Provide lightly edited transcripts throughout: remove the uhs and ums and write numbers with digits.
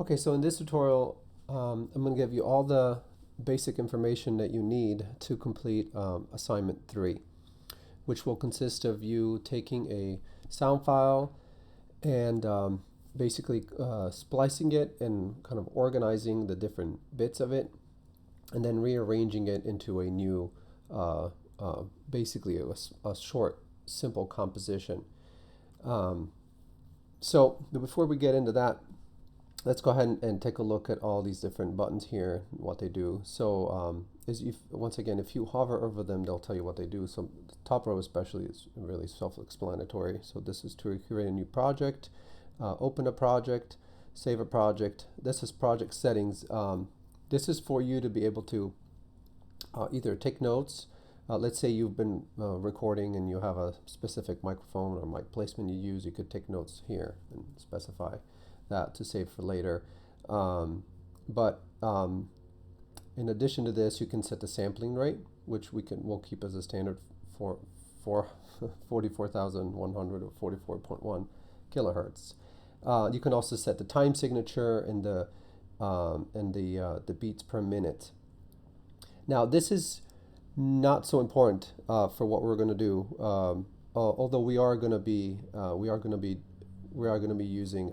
Okay, so in this tutorial, I'm going to give you all the basic information that you need to complete assignment 3, which will consist of you taking a sound file and basically splicing it and kind of organizing the different bits of it, and then rearranging it into a new, uh, basically a short, simple composition. Um, so before we get into that, let's go ahead and take a look at all these different buttons here, what they do. So once again, if you hover over them, they'll tell you what they do. So the top row especially is really self-explanatory. So this is to create a new project, open a project, save a project. This is project settings. This is for you to be able to either take notes. Let's say you've been recording and you have a specific microphone or mic placement you use. You could take notes here and specify that to save for later. But in addition to this, you can set the sampling rate, which we'll keep as a standard for 44,100 or 44.1 kilohertz. You can also set the time signature and the beats per minute. Now this is not so important for what we're going to do. Although we are going to be using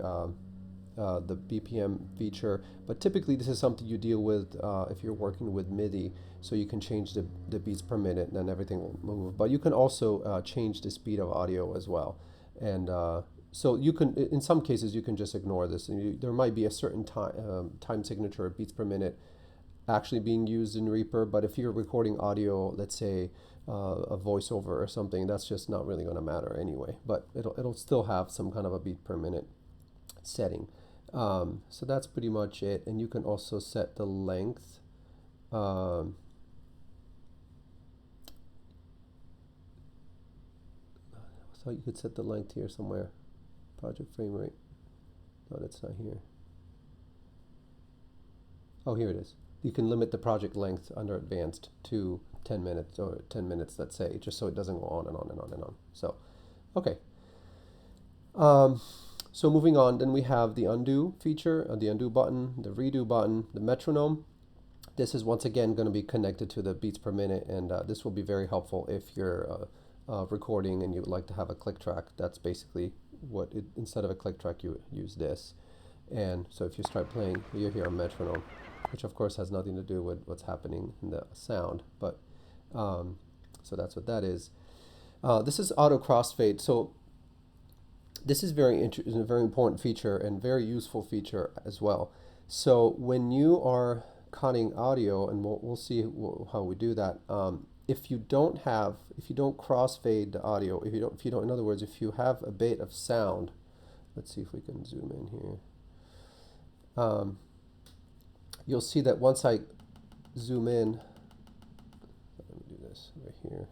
the BPM feature, but typically this is something you deal with if you're working with MIDI, so you can change the beats per minute and then everything will move. But you can also change the speed of audio as well, and so you can, in some cases, you can just ignore this. And there might be a certain time signature or beats per minute actually being used in Reaper, but if you're recording audio, let's say a voiceover or something, that's just not really going to matter anyway. But it'll still have some kind of a beat per minute setting. So that's pretty much it. And you can also set the length. I thought you could set the length here somewhere. Project frame rate. No, that's not here. Oh, here it is. You can limit the project length under advanced to 10 minutes or 10 minutes, let's say, just so it doesn't go on and on and on and on. So, okay. So moving on, then we have the undo feature, the undo button, the redo button, the metronome. This is once again going to be connected to the beats per minute, and this will be very helpful if you're recording and you would like to have a click track. That's basically what instead of a click track, you use this. And so if you start playing, you hear a metronome, which of course has nothing to do with what's happening in the sound, but so that's what that is. This is auto crossfade. So this is a very important feature and very useful feature as well. So when you are cutting audio, and we'll see how we do that. If you don't crossfade the audio, in other words, if you have a bit of sound, let's see if we can zoom in here. You'll see that once I zoom in, let me do this right here.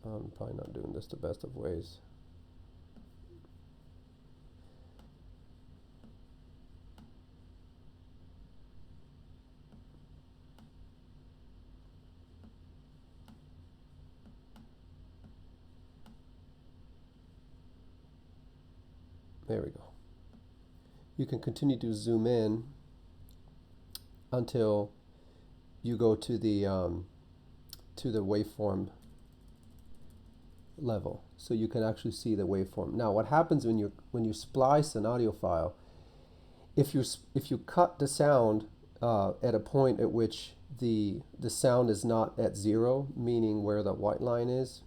I'm probably not doing this the best of ways. There we go. You can continue to zoom in until you go to the waveform level, so you can actually see the waveform. Now, what happens when you splice an audio file? If you cut the sound at a point at which the sound is not at zero, meaning where the white line is,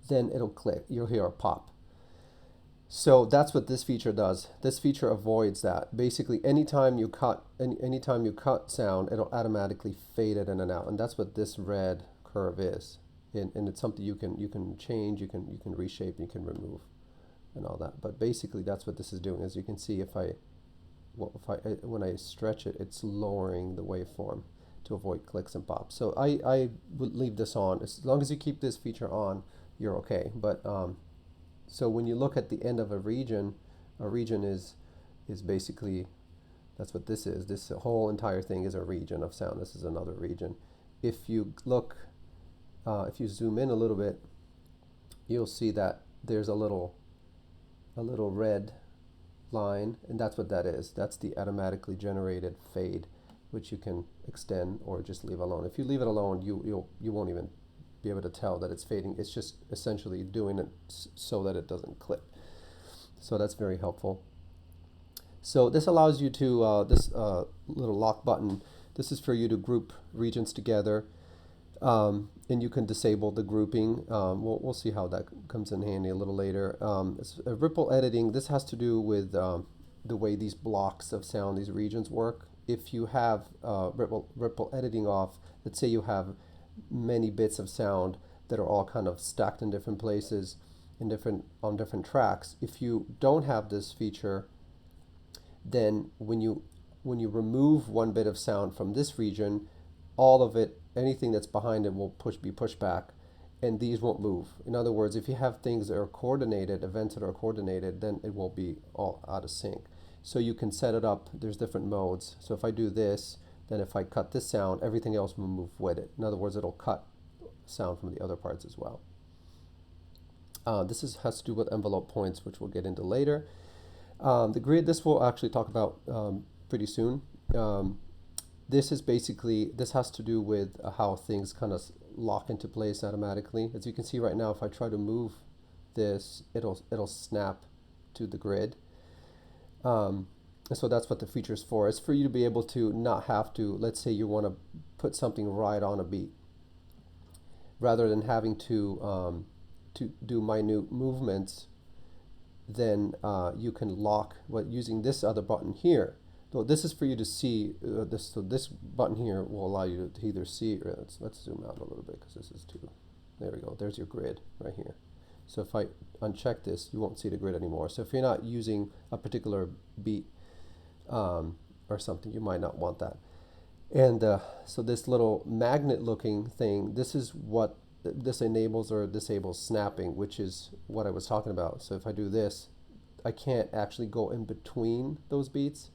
then it'll click. You'll hear a pop. So that's what this feature does. This feature avoids that. Basically, anytime you cut sound, it'll automatically fade it in and out, and that's what this red curve is. And it's something you can change, you can reshape, you can remove, and all that. But basically, that's what this is doing. As you can see, when I stretch it, it's lowering the waveform to avoid clicks and pops. So I would leave this on. As long as you keep this feature on, you're okay. But so when you look at the end of a region is basically, that's what this is. This whole entire thing is a region of sound. This is another region. If you zoom in a little bit, you'll see that there's a little a little red line, and that's what that is. That's the automatically generated fade, which you can extend or just leave alone. If you leave it alone, you won't even be able to tell that it's fading. It's just essentially doing it so that it doesn't clip. So that's very helpful. So this allows you to, this little lock button, this is for you to group regions together, and you can disable the grouping. We'll see how that comes in handy a little later. Ripple editing, this has to do with the way these blocks of sound, these regions work. If you have ripple editing off, let's say you have many bits of sound that are all kind of stacked in different places, on different tracks. If you don't have this feature, then when you remove one bit of sound from this region, all of it, anything that's behind it will be pushed back, and these won't move. In other words, if you have things that are coordinated, events that are coordinated, then it will be all out of sync. So you can set it up, there's different modes. So if I do this, then if I cut this sound, everything else will move with it. In other words, it'll cut sound from the other parts as well. This has to do with envelope points, which we'll get into later. The grid, this we'll actually talk about pretty soon. This is basically, this has to do with how things kind of lock into place automatically. As you can see right now, if I try to move this, it'll snap to the grid. And so that's what the feature is for. It's for you to be able to not have to, let's say you want to put something right on a beat, rather than having to do minute movements. Then you can lock using this other button here. So this is for you to see this. So this button here will allow you to either see, or let's zoom out a little bit because this is too. There we go. There's your grid right here. So if I uncheck this, you won't see the grid anymore. So if you're not using a particular beat or something, you might not want that. And so this little magnet-looking thing, this is what this enables or disables snapping, which is what I was talking about. So if I do this, I can't actually go in between those beats.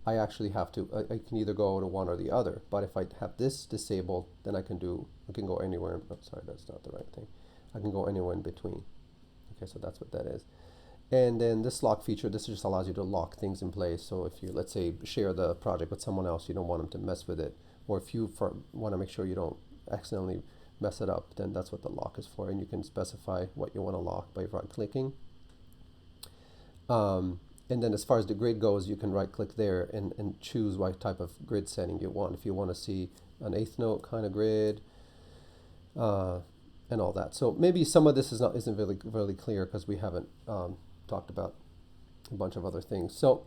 I actually have to, I can either go to one or the other. But if I have this disabled, then I can go anywhere. Oh, sorry, that's not the right thing. I can go anywhere in between. Okay, so that's what that is. And then this lock feature, this just allows you to lock things in place. So if you, let's say, share the project with someone else, you don't want them to mess with it. Or if you want to make sure you don't accidentally mess it up, then that's what the lock is for. And you can specify what you want to lock by right-clicking. And then as far as the grid goes, you can right-click there and choose what type of grid setting you want. If you want to see an eighth note kind of grid, and all that. So maybe some of this isn't really clear because we haven't talked about a bunch of other things. So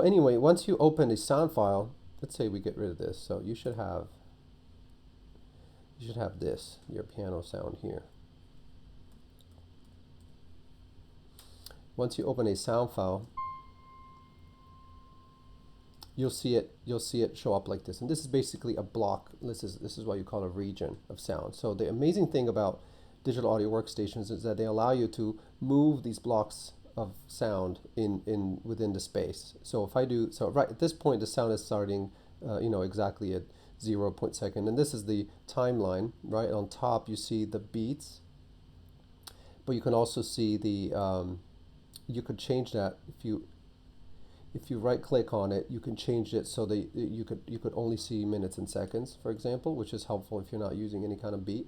anyway, once you open a sound file, let's say we get rid of this. So you should have this, your piano sound here. Once you open a sound file, you'll see it show up like this. And this is basically a block. This is what you call a region of sound. So the amazing thing about digital audio workstations is that they allow you to move these blocks of sound within the space. So if I do, so right at this point, the sound is starting, exactly at 0.2. And this is the timeline, right? On top, you see the beats, but you can also see the, you could change that if you right click on it, you can change it so that you could only see minutes and seconds, for example, which is helpful if you're not using any kind of beat.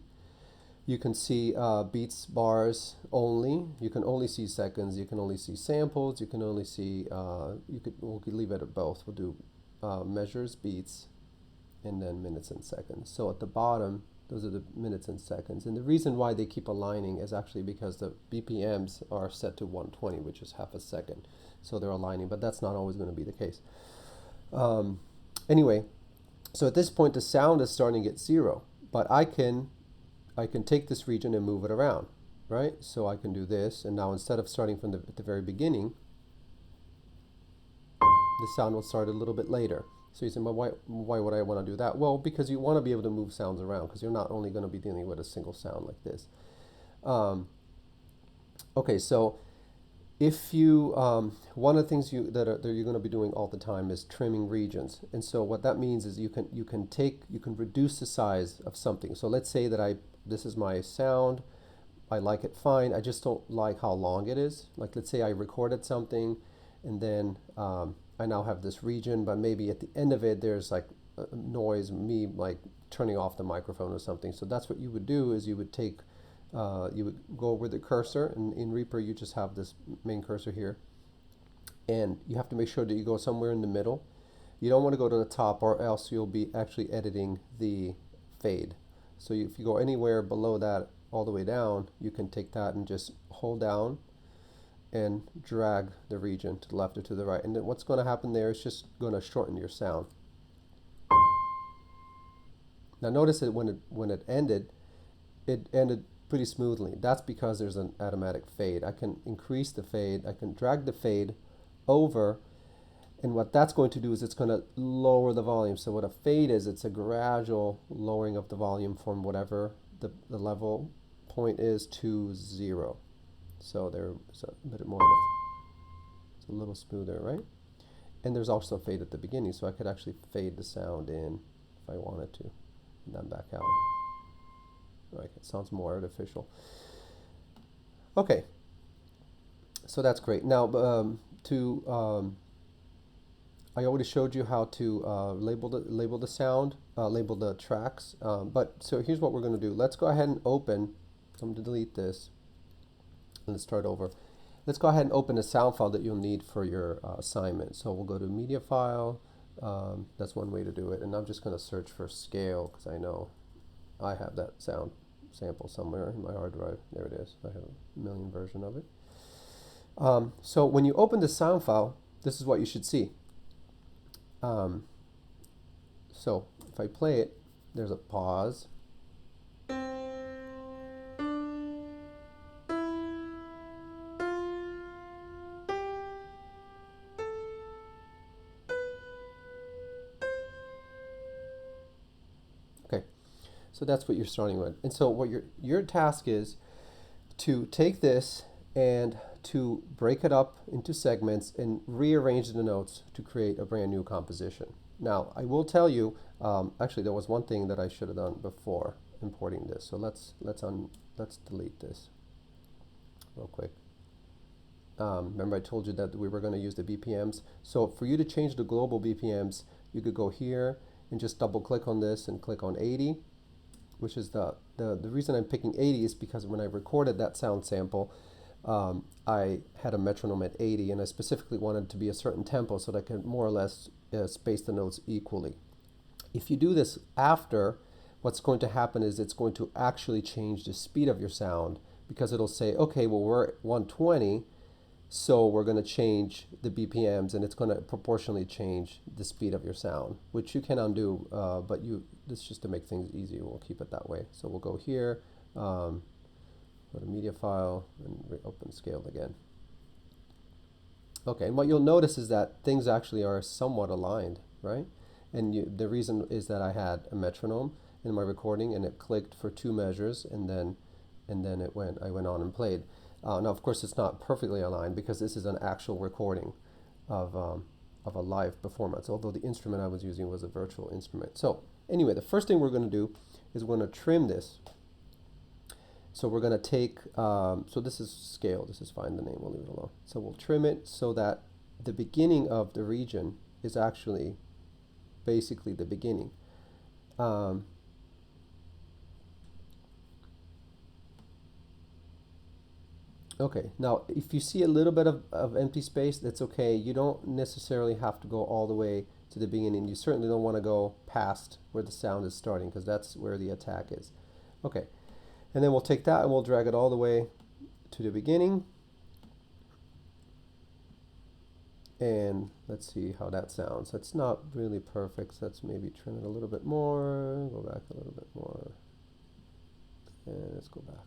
You can see beats, bars only. You can only see seconds. You can only see samples. You can only see, we'll leave it at both. We'll do measures, beats, and then minutes and seconds. So at the bottom, those are the minutes and seconds. And the reason why they keep aligning is actually because the BPMs are set to 120, which is half a second. So they're aligning, but that's not always going to be the case. Anyway, so at this point, the sound is starting at 0, but I can take this region and move it around, right? So I can do this, and now instead of starting from at the very beginning, the sound will start a little bit later. So you say, well, why would I want to do that? Well, because you want to be able to move sounds around, because you're not only going to be dealing with a single sound like this. Okay, so if you, one of the things that you're going to be doing all the time is trimming regions. And so what that means is you can reduce the size of something. So let's say that this is my sound, I like it fine. I just don't like how long it is. Like, let's say I recorded something and then I now have this region, but maybe at the end of it there's like a noise, me like turning off the microphone or something. So that's what you would do, is you would take, you would go over the cursor, and in Reaper you just have this main cursor here, and you have to make sure that you go somewhere in the middle. You don't want to go to the top, or else you'll be actually editing the fade. So if you go anywhere below that all the way down, you can take that and just hold down and drag the region to the left or to the right. And then what's going to happen there is just going to shorten your sound. Now notice that when it ended pretty smoothly. That's because there's an automatic fade. I can increase the fade, I can drag the fade over, and what that's going to do is it's going to lower the volume. So what a fade is, it's a gradual lowering of the volume from whatever the level point is to 0. So there's a bit more of it's a little smoother, right? And there's also a fade at the beginning, so I could actually fade the sound in if I wanted to, and then back out. Right, it sounds more artificial. Okay, so that's great. Now, I already showed you how to label the sound, label the tracks. But so here's what we're going to do. Let's go ahead and open. I'm going to delete this. Let's start over. Let's go ahead and open a sound file that you'll need for your assignment. So we'll go to Media File. That's one way to do it. And I'm just going to search for scale, because I know I have that sound sample somewhere in my hard drive. There it is. I have a million version of it. So when you open the sound file, this is what you should see. So if I play it, there's a pause. Okay, so that's what you're starting with. And so what your task is to take this and to break it up into segments and rearrange the notes to create a brand new composition. Now, I will tell you, actually there was one thing that I should have done before importing this. So let's delete this real quick. Remember I told you that we were going to use the BPMs. So for you to change the global BPMs, you could go here and just double click on this and click on 80, which is the reason I'm picking 80 is because when I recorded that sound sample, I had a metronome at 80, and I specifically wanted it to be a certain tempo so that I could more or less space the notes equally. If you do this after, what's going to happen is it's going to actually change the speed of your sound, because it'll say, okay, well, we're at 120, so we're going to change the BPMs, and it's going to proportionally change the speed of your sound, which you can undo, but this is just to make things easier. We'll keep it that way. So we'll go here, go to Media File, and reopen Scaled again. Okay, and what you'll notice is that things actually are somewhat aligned, right? And the reason is that I had a metronome in my recording, and it clicked for 2 measures, and then I went on and played. Now, of course, it's not perfectly aligned because this is an actual recording of a live performance, although the instrument I was using was a virtual instrument. So anyway, the first thing we're going to do is we're going to trim this. So we're going to take, so this is scale, this is fine, the name, we'll leave it alone. So we'll trim it so that the beginning of the region is actually basically the beginning. Okay, now if you see a little bit of empty space, that's okay. You don't necessarily have to go all the way to the beginning. You certainly don't want to go past where the sound is starting, because that's where the attack is. Okay, and then we'll take that and we'll drag it all the way to the beginning. And let's see how that sounds. That's not really perfect, so let's maybe trim it a little bit more, go back a little bit more, and let's go back.